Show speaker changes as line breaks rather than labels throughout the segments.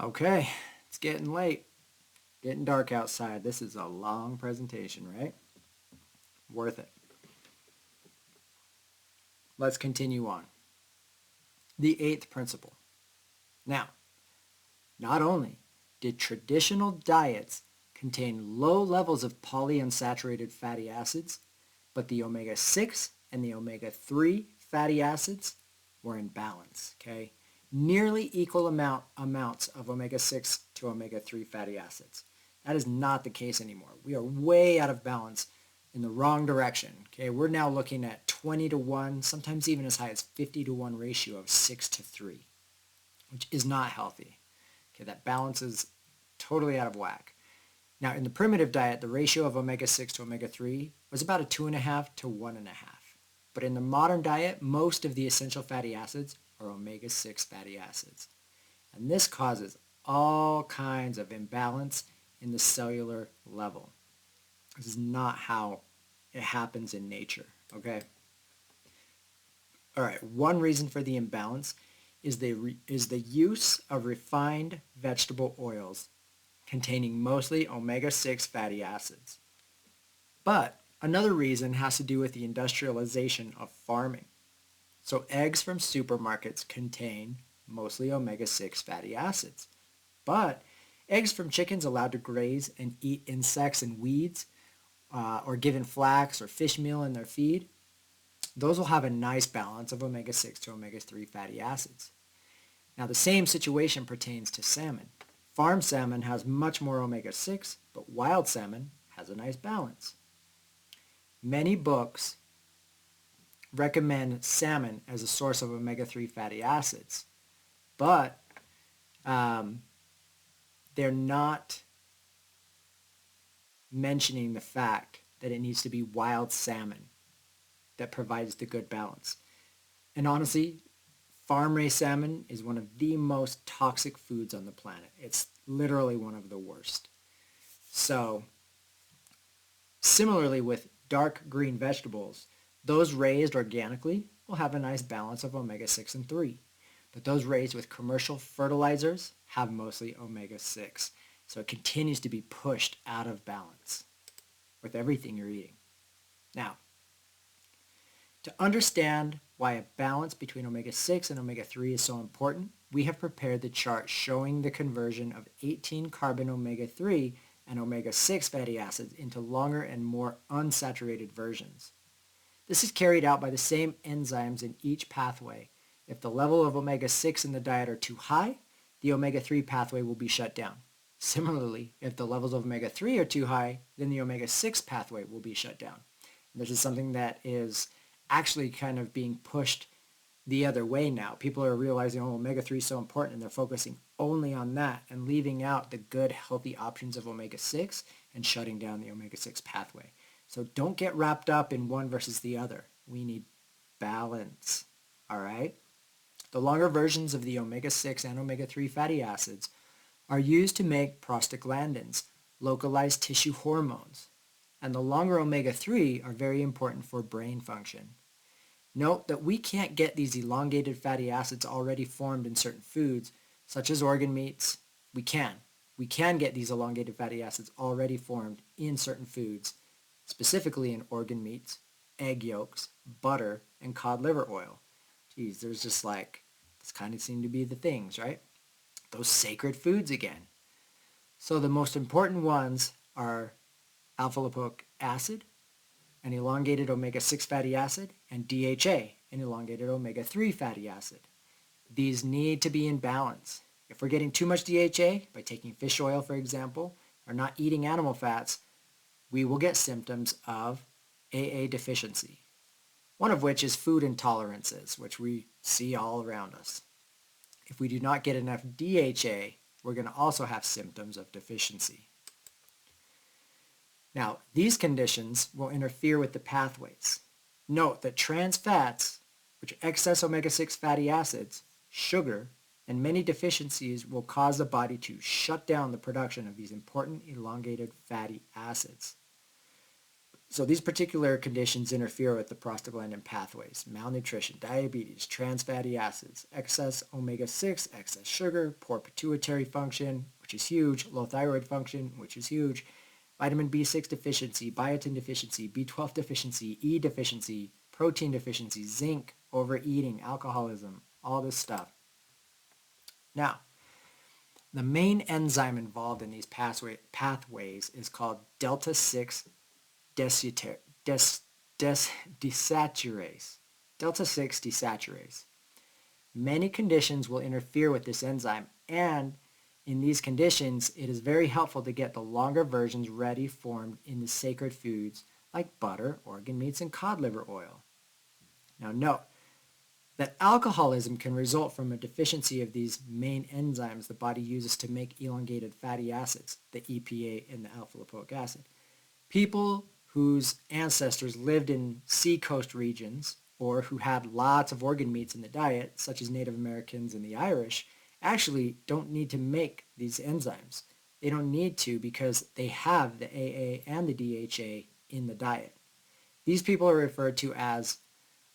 Okay, it's getting late, getting dark outside. This is a long presentation, right? Worth it. Let's continue on. The eighth principle. Now, not only did traditional diets contain low levels of polyunsaturated fatty acids, but the omega-6 and the omega-3 fatty acids were in balance, okay? Nearly equal amounts of omega-6 to omega-3 fatty acids. That is not the case anymore. We are way out of balance in the wrong direction, okay? We're now looking at 20 to 1, sometimes even as high as 50 to 1 ratio of 6 to 3, which is not healthy. Okay, that balance is totally out of whack. Now, in the primitive diet, the ratio of omega-6 to omega-3 was about a 2.5 to 1.5. But in the modern diet, most of the essential fatty acids are omega-6 fatty acids. And this causes all kinds of imbalance in the cellular level. This is not how it happens in nature, okay? All right, one reason for the imbalance is the use of refined vegetable oils containing mostly omega-6 fatty acids. But another reason has to do with the industrialization of farming. So eggs from supermarkets contain mostly omega-6 fatty acids. But eggs from chickens allowed to graze and eat insects and weeds, or given flax or fish meal in their feed, those will have a nice balance of omega-6 to omega-3 fatty acids. Now the same situation pertains to salmon. Farm salmon has much more omega-6, but wild salmon has a nice balance. Many books recommend salmon as a source of omega-3 fatty acids, but they're not mentioning the fact that it needs to be wild salmon that provides the good balance. And honestly, farm-raised salmon is one of the most toxic foods on the planet. It's literally one of the worst. So, similarly with dark green vegetables, those raised organically will have a nice balance of omega-6 and 3. But those raised with commercial fertilizers have mostly omega-6. So it continues to be pushed out of balance with everything you're eating. Now, to understand why a balance between omega-6 and omega-3 is so important, we have prepared the chart showing the conversion of 18 carbon omega-3 and omega-6 fatty acids into longer and more unsaturated versions. This is carried out by the same enzymes in each pathway. If the level of omega-6 in the diet are too high, the omega-3 pathway will be shut down. Similarly, if the levels of omega-3 are too high, then the omega-6 pathway will be shut down. And this is something that is actually kind of being pushed the other way now. People are realizing, oh, omega-3 is so important, and they're focusing only on that and leaving out the good, healthy options of omega-6 and shutting down the omega-6 pathway. So don't get wrapped up in one versus the other. We need balance, all right? The longer versions of the omega-6 and omega-3 fatty acids are used to make prostaglandins, localized tissue hormones. And the longer omega-3 are very important for brain function. Note that we can't get these elongated fatty acids already formed in certain foods, such as organ meats. We can. We can get these elongated fatty acids already formed in certain foods, specifically in organ meats, egg yolks, butter, and cod liver oil. Geez, there's just like, this kind of seem to be the things, right? Those sacred foods again. So the most important ones are alpha lipoic acid, an elongated omega-6 fatty acid, and DHA, an elongated omega-3 fatty acid. These need to be in balance. If we're getting too much DHA, by taking fish oil for example, or not eating animal fats, we will get symptoms of AA deficiency, one of which is food intolerances, which we see all around us. If we do not get enough DHA, we're going to also have symptoms of deficiency. Now, these conditions will interfere with the pathways. Note that trans fats, which are excess omega-6 fatty acids, sugar, and many deficiencies will cause the body to shut down the production of these important elongated fatty acids. So these particular conditions interfere with the prostaglandin pathways: malnutrition, diabetes, trans fatty acids, excess omega-6, excess sugar, poor pituitary function, which is huge, low thyroid function, which is huge, vitamin B6 deficiency, biotin deficiency, B12 deficiency, E deficiency, protein deficiency, zinc, overeating, alcoholism, all this stuff. Now, the main enzyme involved in these pathways is called delta 6 desaturase. Delta 6 desaturase. Many conditions will interfere with this enzyme, and in these conditions, it is very helpful to get the longer versions ready formed in the sacred foods like butter, organ meats, and cod liver oil. Now note that alcoholism can result from a deficiency of these main enzymes the body uses to make elongated fatty acids, the EPA and the alpha lipoic acid. People whose ancestors lived in seacoast regions or who had lots of organ meats in the diet, such as Native Americans and the Irish, actually don't need to make these enzymes. They don't need to because they have the AA and the DHA in the diet. These people are referred to as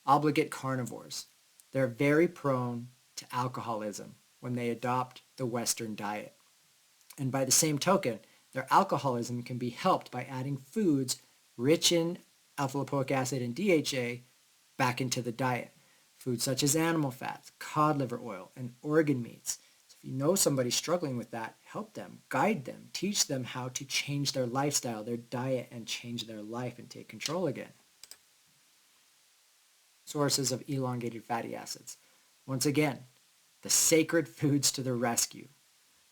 obligate carnivores. They're very prone to alcoholism when they adopt the Western diet. And by the same token, their alcoholism can be helped by adding foods rich in alpha lipoic acid and DHA back into the diet. Foods such as animal fats, cod liver oil, and organ meats. So if you know somebody struggling with that, help them, guide them, teach them how to change their lifestyle, their diet, and change their life and take control again. Sources of elongated fatty acids. Once again, the sacred foods to the rescue.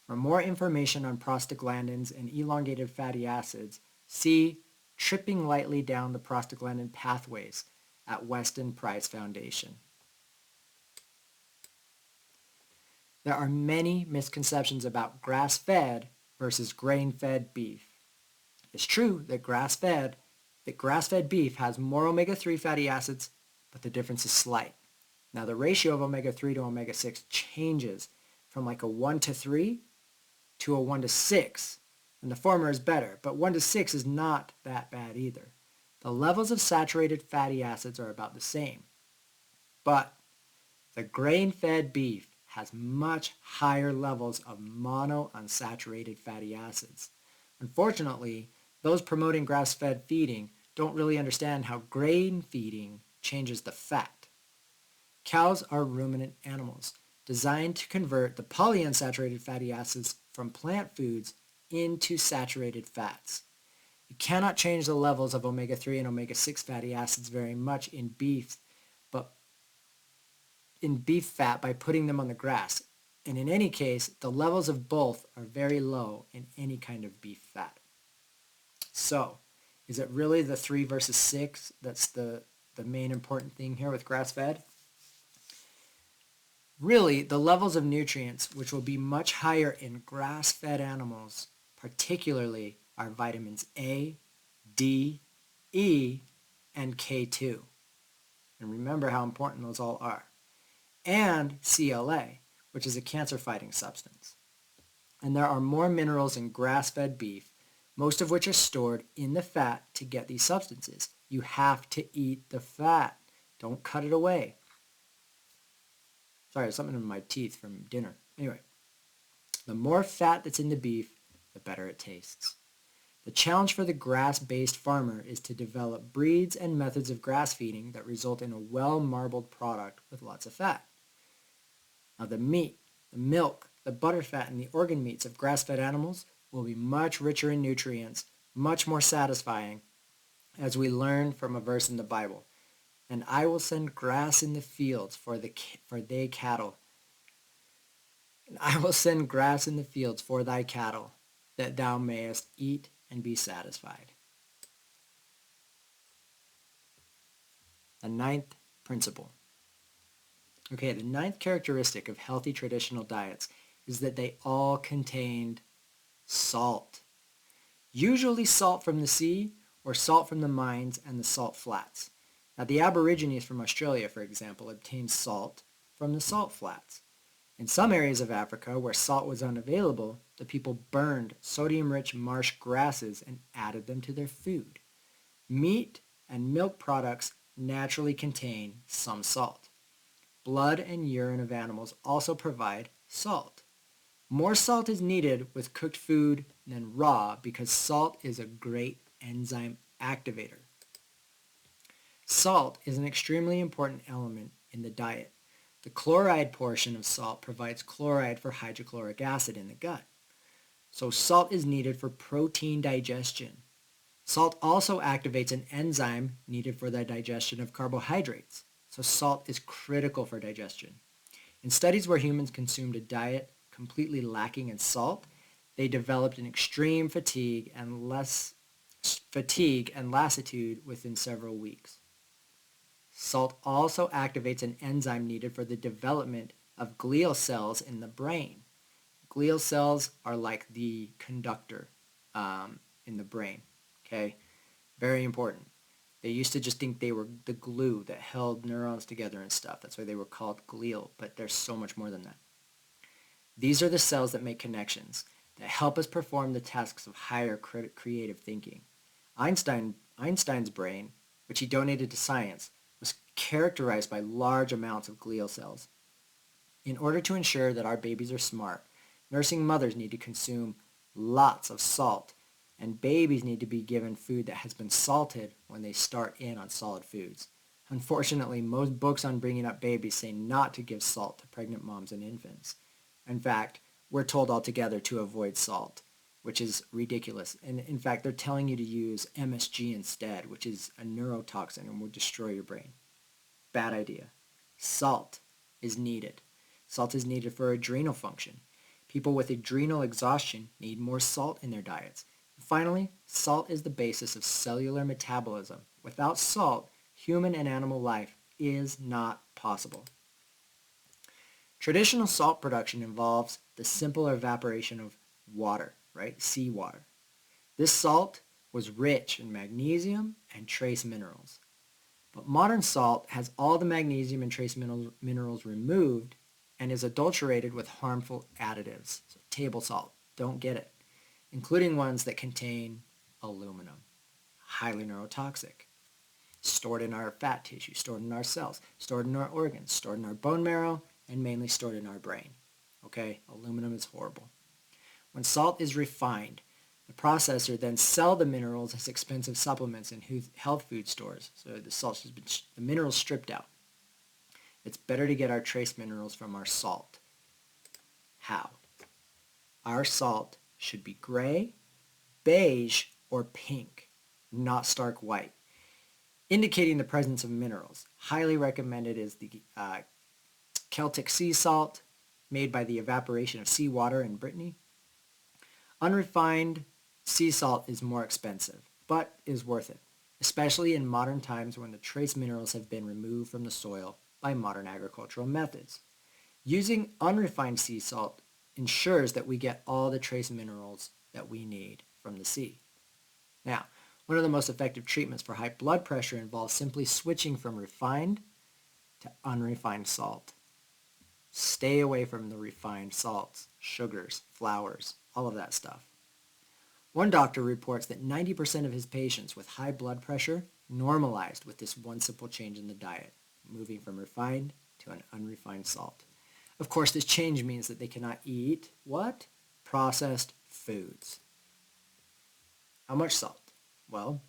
For more information on prostaglandins and elongated fatty acids, see Tripping Lightly Down the Prostaglandin Pathways at Weston Price Foundation. There are many misconceptions about grass-fed versus grain-fed beef. It's true that grass-fed beef has more omega-3 fatty acids, but the difference is slight. Now the ratio of omega-3 to omega-6 changes from like a 1 to 3 to a 1 to 6, and the former is better, but 1 to 6 is not that bad either. The levels of saturated fatty acids are about the same, but the grain-fed beef has much higher levels of monounsaturated fatty acids. Unfortunately, those promoting grass-fed feeding don't really understand how grain feeding changes the fat. Cows are ruminant animals designed to convert the polyunsaturated fatty acids from plant foods into saturated fats. You cannot change the levels of omega-3 and omega-6 fatty acids very much in beef, but in beef fat by putting them on the grass. And in any case, the levels of both are very low in any kind of beef fat. So, is it really the 3 versus 6 that's the main important thing here with grass-fed? Really, the levels of nutrients, which will be much higher in grass-fed animals, particularly are vitamins A, D, E, and K2. And remember how important those all are. And CLA, which is a cancer-fighting substance. And there are more minerals in grass-fed beef, most of which are stored in the fat to get these substances. You have to eat the fat. Don't cut it away. Sorry, something in my teeth from dinner. Anyway, the more fat that's in the beef, the better it tastes. The challenge for the grass-based farmer is to develop breeds and methods of grass feeding that result in a well-marbled product with lots of fat. Now the meat, the milk, the butter fat, and the organ meats of grass-fed animals will be much richer in nutrients, much more satisfying, as we learn from a verse in the Bible. And I will send grass in the fields for thy cattle. And I will send grass in the fields for thy cattle, that thou mayest eat and be satisfied. The 9th principle. Okay, the 9th characteristic of healthy traditional diets is that they all contained salt. Usually salt from the sea or salt from the mines and the salt flats. Now the Aborigines from Australia, for example, obtained salt from the salt flats. In some areas of Africa where salt was unavailable, the people burned sodium-rich marsh grasses and added them to their food. Meat and milk products naturally contain some salt. Blood and urine of animals also provide salt. More salt is needed with cooked food than raw because salt is a great enzyme activator. Salt is an extremely important element in the diet. The chloride portion of salt provides chloride for hydrochloric acid in the gut. So salt is needed for protein digestion. Salt also activates an enzyme needed for the digestion of carbohydrates. So salt is critical for digestion. In studies where humans consumed a diet completely lacking in salt, they developed an extreme fatigue and lassitude within several weeks. Salt also activates an enzyme needed for the development of glial cells in the brain. Glial cells are like the conductor in the brain. Okay, very important. They used to just think they were the glue that held neurons together and stuff. That's why they were called glial, but there's so much more than that. These are the cells that make connections, that help us perform the tasks of higher creative thinking. Einstein's brain, which he donated to science, was characterized by large amounts of glial cells. In order to ensure that our babies are smart, nursing mothers need to consume lots of salt, and babies need to be given food that has been salted when they start in on solid foods. Unfortunately, most books on bringing up babies say not to give salt to pregnant moms and infants. In fact, we're told altogether to avoid salt, which is ridiculous. And in fact, they're telling you to use MSG instead, which is a neurotoxin and will destroy your brain. Bad idea. Salt is needed. Salt is needed for adrenal function. People with adrenal exhaustion need more salt in their diets. And finally, salt is the basis of cellular metabolism. Without salt, human and animal life is not possible. Traditional salt production involves the simple evaporation of water, right? Seawater. This salt was rich in magnesium and trace minerals. But modern salt has all the magnesium and trace minerals removed and is adulterated with harmful additives. So table salt, don't get it, including ones that contain aluminum, highly neurotoxic, stored in our fat tissue, stored in our cells, stored in our organs, stored in our bone marrow, and mainly stored in our brain. Okay, aluminum is horrible. When salt is refined, the processor then sell the minerals as expensive supplements in health food stores. So the minerals stripped out. It's better to get our trace minerals from our salt. How? Our salt should be gray, beige, or pink, not stark white, indicating the presence of minerals. Highly recommended is the Celtic sea salt, made by the evaporation of seawater in Brittany. Unrefined sea salt is more expensive, but is worth it, especially in modern times when the trace minerals have been removed from the soil by modern agricultural methods. Using unrefined sea salt ensures that we get all the trace minerals that we need from the sea. Now, one of the most effective treatments for high blood pressure involves simply switching from refined to unrefined salt. Stay away from the refined salts, sugars, flours, all of that stuff. One doctor reports that 90% of his patients with high blood pressure normalized with this one simple change in the diet, moving from refined to an unrefined salt. Of course, this change means that they cannot eat what? Processed foods. How much salt? Well,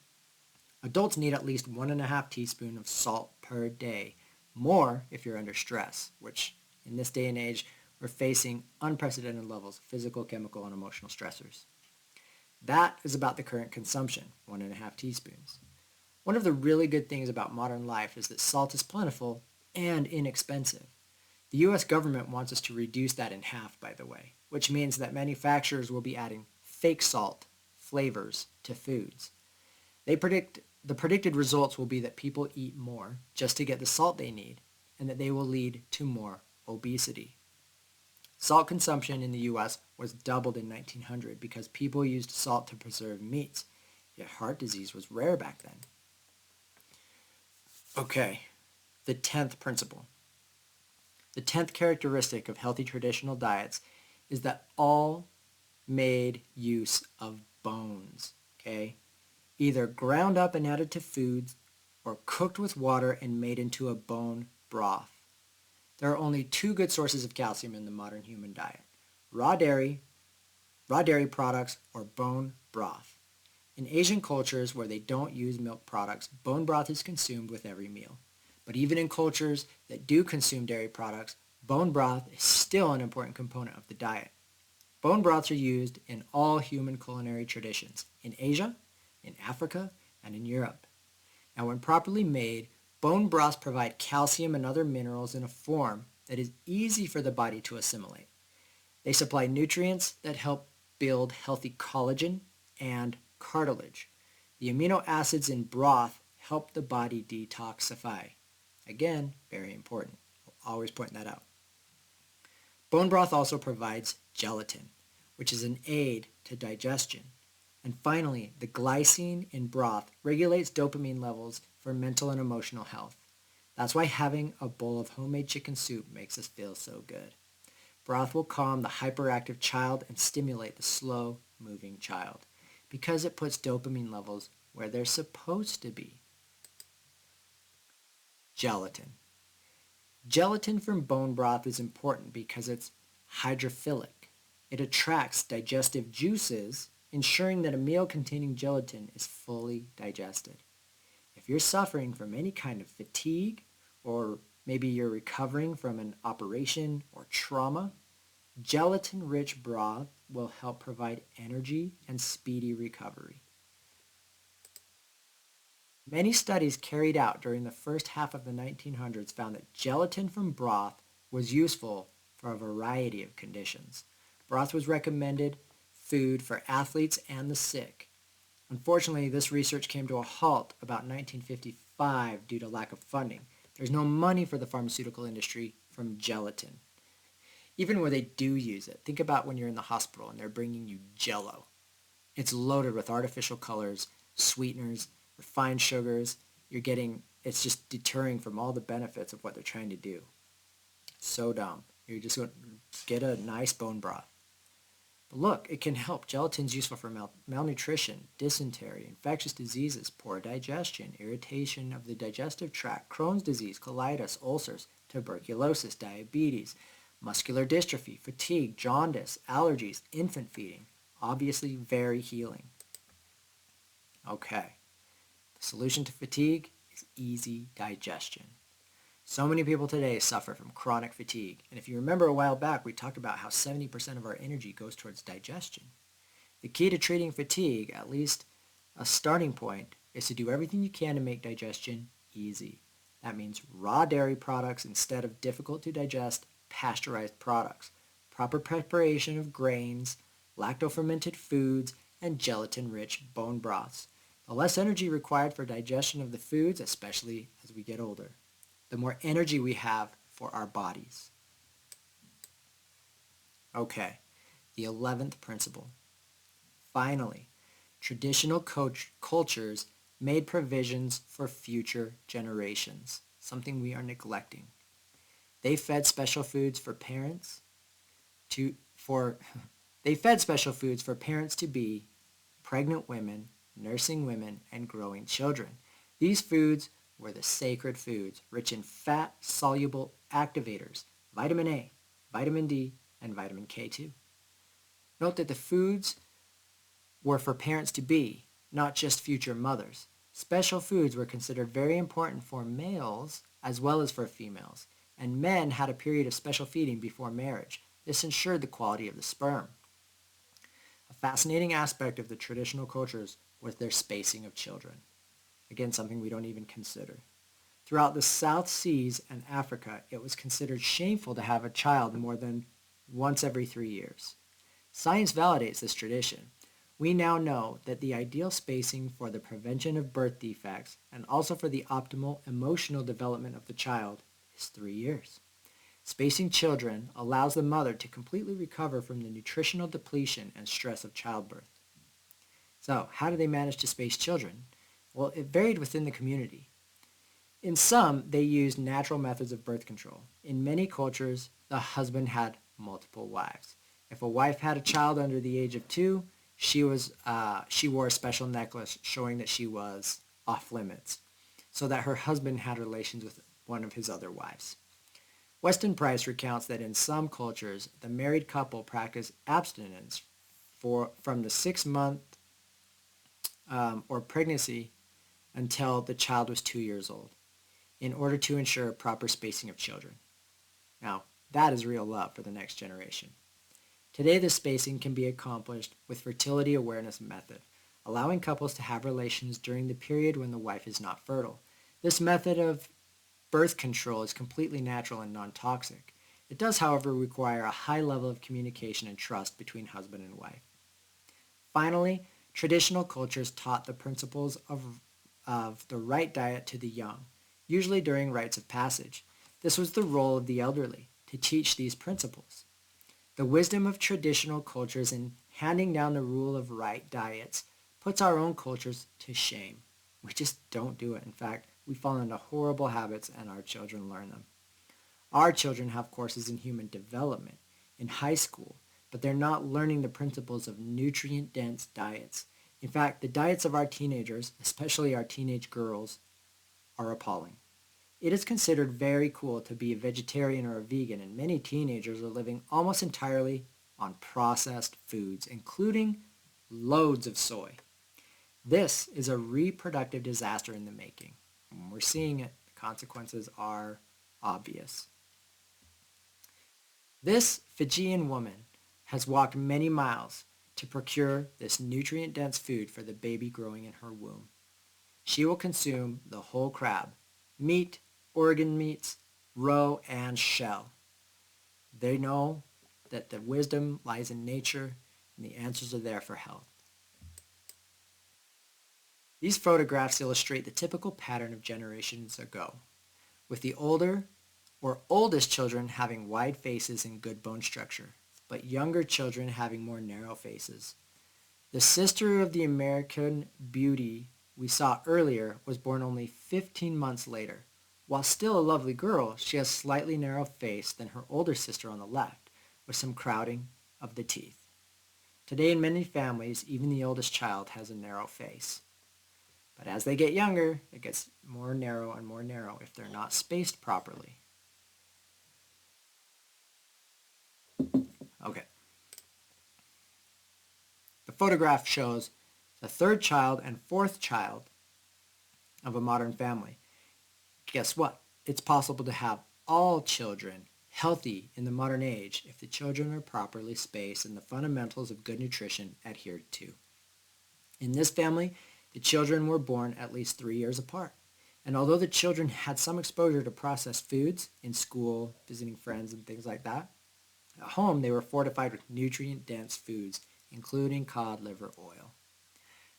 adults need at least 1.5 teaspoons of salt per day, more if you're under stress, which in this day and age, we're facing unprecedented levels of physical, chemical, and emotional stressors. That is about the current consumption, 1.5 teaspoons. One of the really good things about modern life is that salt is plentiful and inexpensive. The U.S. government wants us to reduce that in half, by the way, which means that manufacturers will be adding fake salt flavors to foods. The predicted results will be that people eat more just to get the salt they need, and that they will lead to more obesity. Salt consumption in the U.S. was doubled in 1900 because people used salt to preserve meats, yet heart disease was rare back then. Okay, the 10th principle. The 10th characteristic of healthy traditional diets is that all made use of bones, okay? either ground up and added to foods or cooked with water and made into a bone broth. There are only two good sources of calcium in the modern human diet: raw dairy, raw dairy products, or bone broth. In Asian cultures where they don't use milk products, bone broth is consumed with every meal. But even in cultures that do consume dairy products, bone broth is still an important component of the diet. Bone broths are used in all human culinary traditions, in Asia, in Africa, and in Europe. And when properly made, bone broths provide calcium and other minerals in a form that is easy for the body to assimilate. They supply nutrients that help build healthy collagen and cartilage. The amino acids in broth help the body detoxify. Again, very important. I'll always point that out. Bone broth also provides gelatin, which is an aid to digestion. And finally, the glycine in broth regulates dopamine levels for mental and emotional health. That's why having a bowl of homemade chicken soup makes us feel so good. Broth will calm the hyperactive child and stimulate the slow-moving child because it puts dopamine levels where they're supposed to be. Gelatin. Gelatin from bone broth is important because it's hydrophilic. It attracts digestive juices, ensuring that a meal containing gelatin is fully digested. If you're suffering from any kind of fatigue, or maybe you're recovering from an operation or trauma, gelatin-rich broth will help provide energy and speedy recovery. Many studies carried out during the first half of the 1900s found that gelatin from broth was useful for a variety of conditions. Broth was recommended food for athletes and the sick. Unfortunately, this research came to a halt about 1955 due to lack of funding. There's no money for the pharmaceutical industry from gelatin. Even where they do use it, think about when you're in the hospital and they're bringing you Jell-O. It's loaded with artificial colors, sweeteners, refined sugars. It's just deterring from all the benefits of what they're trying to do. So dumb. You're just going to get a nice bone broth. But look, it can help. Gelatin's useful for malnutrition, dysentery, infectious diseases, poor digestion, irritation of the digestive tract, Crohn's disease, colitis, ulcers, tuberculosis, diabetes, muscular dystrophy, fatigue, jaundice, allergies, infant feeding. Obviously very healing. Okay, the solution to fatigue is easy digestion. So many people today suffer from chronic fatigue, and if you remember a while back, we talked about how 70% of our energy goes towards digestion. The key to treating fatigue, at least a starting point, is to do everything you can to make digestion easy. That means raw dairy products instead of difficult to digest pasteurized products, proper preparation of grains, lacto-fermented foods, and gelatin-rich bone broths. The less energy required for digestion of the foods, especially as we get older, the more energy we have for our bodies. Okay, the 11th principle. Finally, traditional cultures made provisions for future generations, something we are neglecting. They fed special foods for parents to be pregnant women, nursing women, and growing children. These foods were the sacred foods, rich in fat-soluble activators, vitamin A, vitamin D, and vitamin K2. Note that the foods were for parents to be, not just future mothers. Special foods were considered very important for males as well as for females, and men had a period of special feeding before marriage. This ensured the quality of the sperm. A fascinating aspect of the traditional cultures was their spacing of children. Again, something we don't even consider. Throughout the South Seas and Africa, it was considered shameful to have a child more than once every 3 years. Science validates this tradition. We now know that the ideal spacing for the prevention of birth defects and also for the optimal emotional development of the child is 3 years. Spacing children allows the mother to completely recover from the nutritional depletion and stress of childbirth. So, how do they manage to space children? Well, it varied within the community. In some, they used natural methods of birth control. In many cultures, the husband had multiple wives. If a wife had a child under the age of 2, she wore a special necklace showing that she was off limits, so that her husband had relations with one of his other wives. Weston Price recounts that in some cultures, the married couple practiced abstinence from the 6 month or pregnancy until the child was 2 years old in order to ensure proper spacing of children. Now, that is real love for the next generation. Today, this spacing can be accomplished with fertility awareness method, allowing couples to have relations during the period when the wife is not fertile. This method of birth control is completely natural and non-toxic. It does, however, require a high level of communication and trust between husband and wife. Finally, traditional cultures taught the principles of the right diet to the young, usually during rites of passage. This was the role of the elderly, to teach these principles. The wisdom of traditional cultures in handing down the rule of right diets puts our own cultures to shame. We just don't do it. In fact, we fall into horrible habits and our children learn them. Our children have courses in human development in high school, but they're not learning the principles of nutrient-dense diets. In fact, the diets of our teenagers, especially our teenage girls, are appalling. It is considered very cool to be a vegetarian or a vegan, and many teenagers are living almost entirely on processed foods, including loads of soy. This is a reproductive disaster in the making. When we're seeing it, the consequences are obvious. This Fijian woman has walked many miles to procure this nutrient-dense food for the baby growing in her womb. She will consume the whole crab, meat, organ meats, roe, and shell. They know that the wisdom lies in nature and the answers are there for health. These photographs illustrate the typical pattern of generations ago, with the older or oldest children having wide faces and good bone structure, but younger children having more narrow faces. The sister of the American Beauty we saw earlier was born only 15 months later. While still a lovely girl, she has slightly narrow face than her older sister on the left, with some crowding of the teeth. Today in many families, even the oldest child has a narrow face. But as they get younger, it gets more narrow and more narrow if they're not spaced properly. Okay. The photograph shows the third child and fourth child of a modern family. Guess what? It's possible to have all children healthy in the modern age if the children are properly spaced and the fundamentals of good nutrition adhered to. In this family, the children were born at least 3 years apart. And although the children had some exposure to processed foods in school, visiting friends and things like that, at home they were fortified with nutrient-dense foods, including cod liver oil.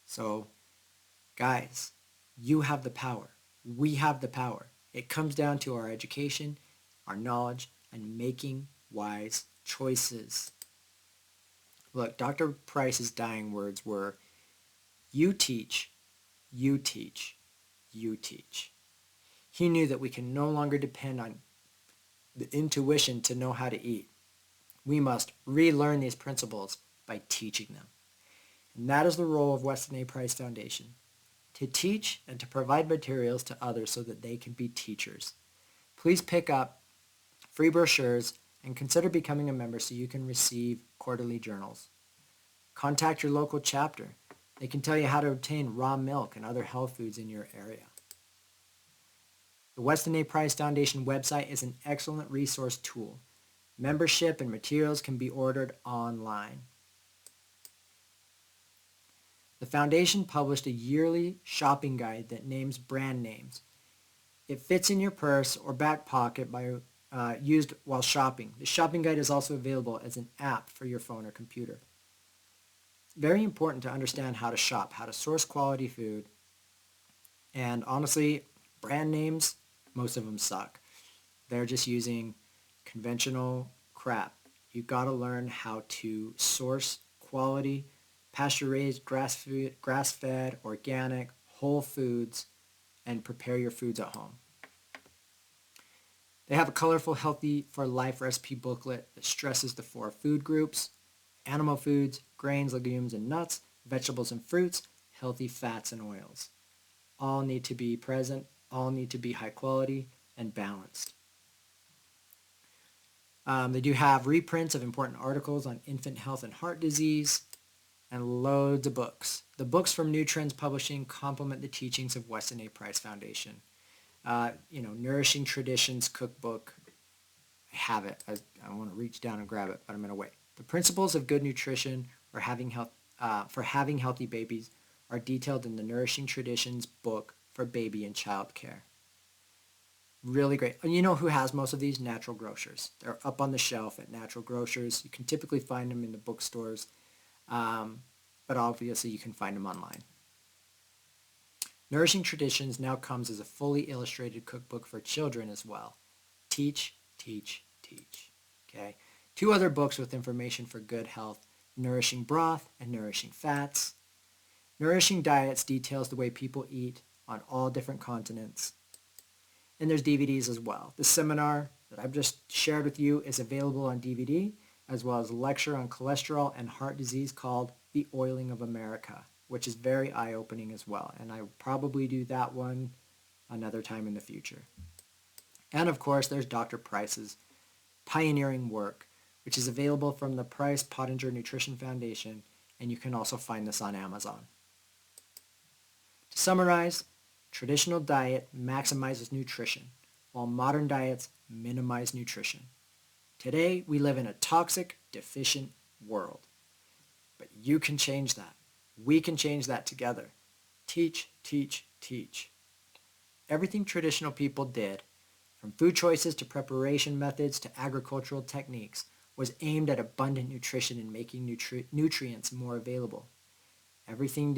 So, guys, you have the power. We have the power. It comes down to our education, our knowledge, and making wise choices. Look, Dr. Price's dying words were, you teach, you teach, you teach. He knew that we can no longer depend on the intuition to know how to eat. We must relearn these principles by teaching them. And that is the role of Weston A. Price Foundation, to teach and to provide materials to others so that they can be teachers. Please pick up free brochures and consider becoming a member so you can receive quarterly journals. Contact your local chapter. They can tell you how to obtain raw milk and other health foods in your area. The Weston A. Price Foundation website is an excellent resource tool. Membership and materials can be ordered online. The foundation published a yearly shopping guide that names brand names. It fits in your purse or back pocket by used while shopping. The shopping guide is also available as an app for your phone or computer. Very important to understand how to shop, how to source quality food. And honestly, brand names, most of them suck. They're just using conventional crap. You've got to learn how to source quality, pasture-raised, grass-fed, organic, whole foods, and prepare your foods at home. They have a colorful Healthy for Life recipe booklet that stresses the 4 food groups animal foods, grains, legumes, and nuts, vegetables and fruits, healthy fats and oils. All need to be present, all need to be high quality and balanced. They do have reprints of important articles on infant health and heart disease, and loads of books. The books from New Trends Publishing complement the teachings of Weston A. Price Foundation. Nourishing Traditions cookbook. I have it. I want to reach down and grab it, but I'm going to wait. The principles of good nutrition for having healthy babies are detailed in the Nourishing Traditions book for baby and child care. Really great. And you know who has most of these? Natural grocers. They're up on the shelf at natural grocers. You can typically find them in the bookstores, but obviously you can find them online. Nourishing Traditions now comes as a fully illustrated cookbook for children as well. Teach, teach, teach. Okay. 2 other books with information for good health, Nourishing Broth and Nourishing Fats. Nourishing Diets details the way people eat on all different continents. And there's DVDs as well. The seminar that I've just shared with you is available on DVD, as well as a lecture on cholesterol and heart disease called The Oiling of America, which is very eye-opening as well. And I will probably do that one another time in the future. And of course, there's Dr. Price's pioneering work, which is available from the Price Pottinger Nutrition Foundation, and you can also find this on Amazon. To summarize, traditional diet maximizes nutrition, while modern diets minimize nutrition. Today, we live in a toxic, deficient world. But you can change that. We can change that together. Teach, teach, teach. Everything traditional people did, from food choices to preparation methods to agricultural techniques, was aimed at abundant nutrition and making nutrients more available. Everything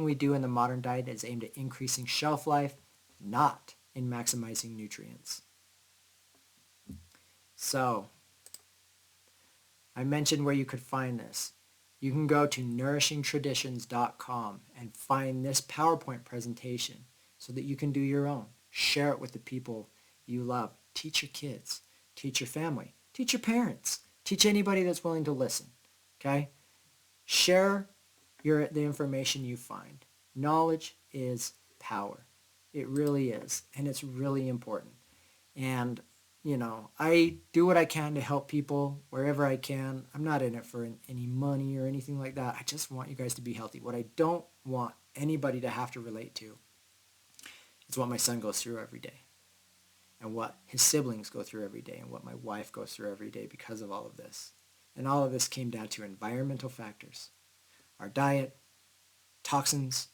we do in the modern diet is aimed at increasing shelf life, not in maximizing nutrients. So, I mentioned where you could find this. You can go to nourishingtraditions.com and find this PowerPoint presentation so that you can do your own. Share it with the people you love. Teach your kids. Teach your family. Teach your parents. Teach anybody that's willing to listen. Okay? Share the information you find. Knowledge is power. It really is. And it's really important. And, I do what I can to help people wherever I can. I'm not in it for any money or anything like that. I just want you guys to be healthy. What I don't want anybody to have to relate to is what my son goes through every day, and what his siblings go through every day, and what my wife goes through every day because of all of this. And all of this came down to environmental factors. Our diet, toxins,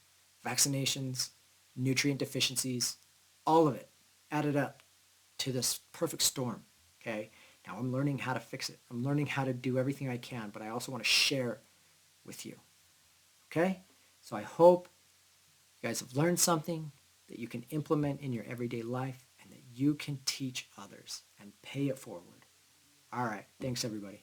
vaccinations, nutrient deficiencies, all of it added up to this perfect storm, okay? Now I'm learning how to fix it. I'm learning how to do everything I can, but I also want to share with you, okay? So I hope you guys have learned something that you can implement in your everyday life and that you can teach others and pay it forward. All right, thanks everybody.